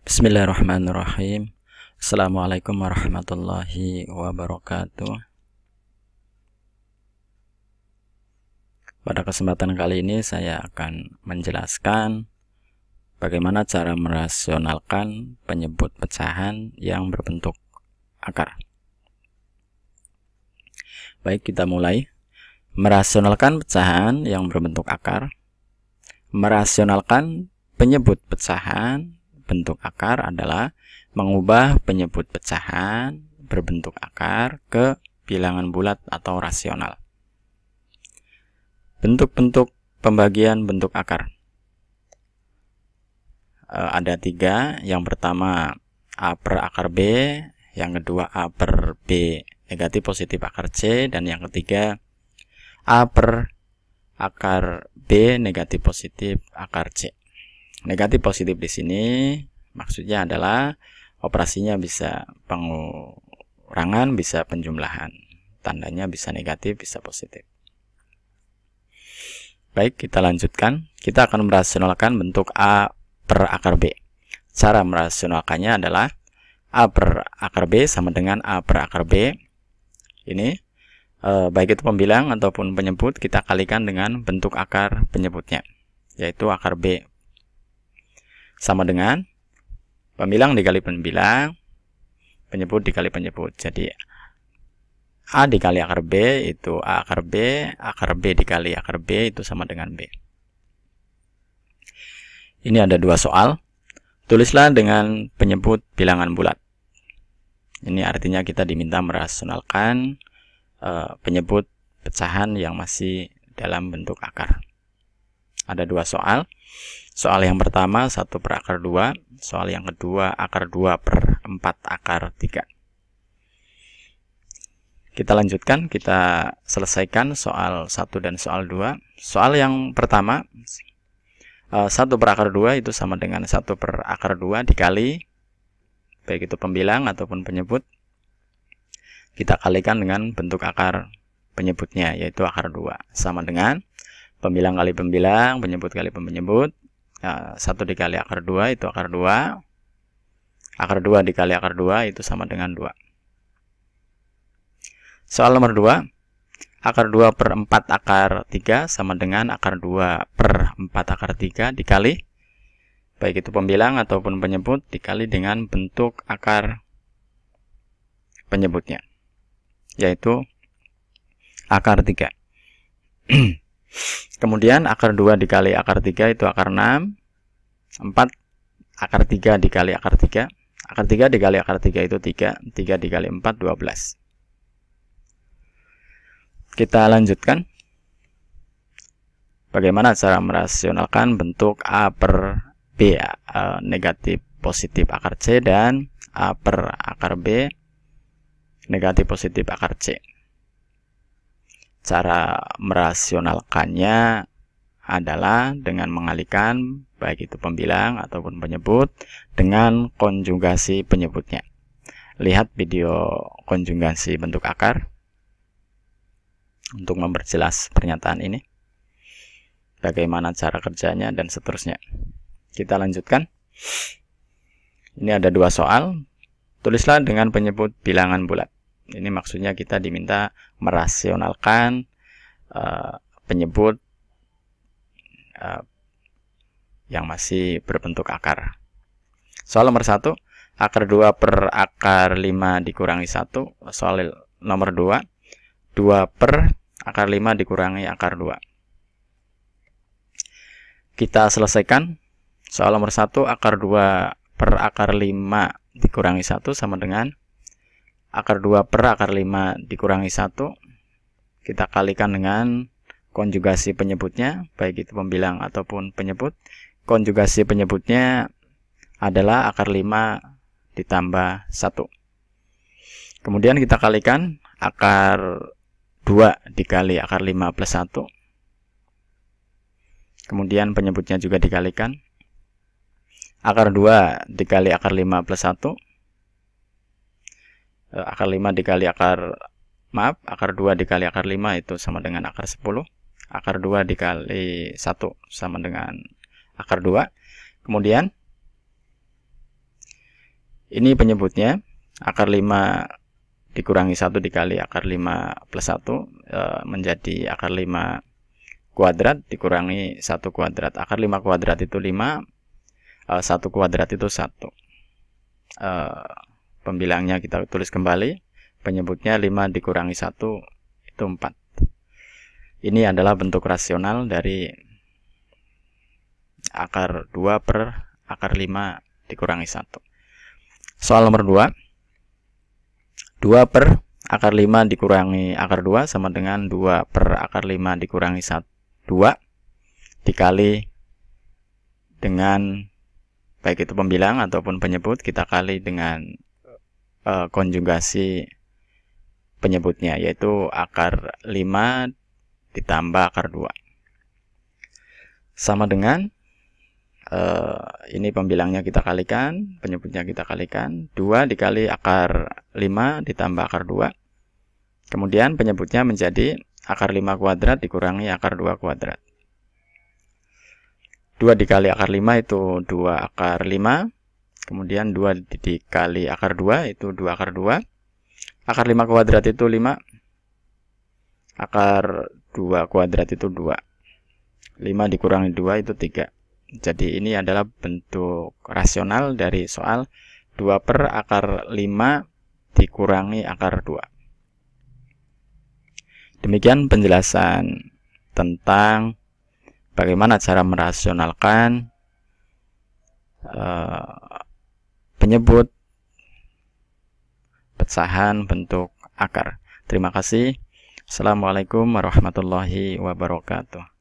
Bismillahirrahmanirrahim. Assalamualaikum warahmatullahi wabarakatuh. Pada kesempatan kali ini saya akan menjelaskan bagaimana cara merasionalkan penyebut pecahan yang berbentuk akar. Baik, kita mulai. Merasionalkan pecahan yang berbentuk akar. Merasionalkan penyebut pecahan bentuk akar adalah mengubah penyebut pecahan berbentuk akar ke bilangan bulat atau rasional. Bentuk-bentuk pembagian bentuk akar ada tiga. Yang pertama A per akar B, yang kedua A per B negatif positif akar C, dan yang ketiga A per akar B negatif positif akar C. Negatif positif di sini maksudnya adalah operasinya bisa pengurangan, bisa penjumlahan. Tandanya bisa negatif, bisa positif. Baik, kita lanjutkan. Kita akan merasionalkan bentuk A per akar B. Cara merasionalkannya adalah A per akar B sama dengan A per akar B. Ini baik itu pembilang ataupun penyebut, kita kalikan dengan bentuk akar penyebutnya, yaitu akar B sama dengan pembilang dikali pembilang, penyebut dikali penyebut. Jadi A dikali akar B itu A akar B dikali akar B itu sama dengan B. Ini ada dua soal. Tulislah dengan penyebut bilangan bulat. Ini artinya kita diminta merasionalkan penyebut pecahan yang masih dalam bentuk akar. Ada dua soal. Soal yang pertama 1 per akar 2, soal yang kedua akar 2 per 4 akar 3. Kita lanjutkan, kita selesaikan soal 1 dan soal 2. Soal yang pertama 1 per akar 2 itu sama dengan 1 per akar 2 dikali, baik itu pembilang ataupun penyebut, kita kalikan dengan bentuk akar penyebutnya, yaitu akar 2, sama dengan pembilang kali pembilang, penyebut kali penyebut. 1 dikali akar 2 itu akar 2. Akar 2 dikali akar 2 itu sama dengan 2. Soal nomor 2. Akar 2 per 4 akar 3 sama dengan akar 2 per 4 akar 3 dikali, baik itu pembilang ataupun penyebut, dikali dengan bentuk akar penyebutnya, yaitu akar 3. Kemudian akar 2 dikali akar 3 itu akar 6. 4 akar 3 dikali akar 3. Akar 3 dikali akar 3 itu 3. 3 dikali 4, 12. Kita lanjutkan. Bagaimana cara merasionalkan bentuk A per B negatif positif akar C dan A per akar B negatif positif akar C. Cara merasionalkannya adalah dengan mengalihkan baik itu pembilang ataupun penyebut dengan konjugasi penyebutnya. Lihat video konjugasi bentuk akar untuk memperjelas pernyataan ini, bagaimana cara kerjanya dan seterusnya. Kita lanjutkan. Ini ada dua soal. Tulislah dengan penyebut bilangan bulat. Ini maksudnya kita diminta merasionalkan penyebut yang masih berbentuk akar. Soal nomor 1, akar 2 per akar 5 dikurangi 1. Soal nomor 2, 2 per akar 5 dikurangi akar 2. Kita selesaikan. Soal nomor 1, akar 2 per akar 5 dikurangi 1 sama dengan akar 2 per akar 5 dikurangi 1. Kita kalikan dengan konjugasi penyebutnya, baik itu pembilang ataupun penyebut. Konjugasi penyebutnya adalah akar 5 ditambah 1. Kemudian kita kalikan akar 2 dikali akar 5 plus 1. Kemudian penyebutnya juga dikalikan. Akar 2 dikali akar 5 plus 1. Akar 5 dikali akar, akar 2 dikali akar 5 itu sama dengan akar 10. Akar 2 dikali 1 sama dengan akar 2. Kemudian Ini penyebutnya, akar 5 dikurangi 1 dikali akar 5 plus 1 menjadi akar 5 kuadrat dikurangi 1 kuadrat. Akar 5 kuadrat itu 5, 1 kuadrat itu 1. Pembilangnya kita tulis kembali, penyebutnya 5 dikurangi 1 itu 4. Ini adalah bentuk rasional dari akar 2 per akar 5 dikurangi 1. Soal nomor 2. 2 per akar 5 dikurangi akar 2 sama dengan 2 per akar 5 dikurangi 2 dikali dengan, baik itu pembilang ataupun penyebut, kita kali dengan konjugasi penyebutnya, yaitu akar 5 ditambah akar 2. Sama dengan ini pembilangnya kita kalikan, penyebutnya kita kalikan, 2 dikali akar 5 ditambah akar 2. Kemudian penyebutnya menjadi akar 5 kuadrat dikurangi akar 2 kuadrat. 2 dikali akar 5 itu 2 akar 5. Kemudian 2 dikali akar 2 itu 2 akar 2. Akar 5 kuadrat itu 5. Akar 2 kuadrat itu 2. 5 dikurangi 2 itu 3. Jadi ini adalah bentuk rasional dari soal 2 per akar 5 dikurangi akar 2. Demikian penjelasan tentang bagaimana cara merasionalkan penyebut pecahan bentuk akar. Terima kasih. Assalamualaikum warahmatullahi wabarakatuh.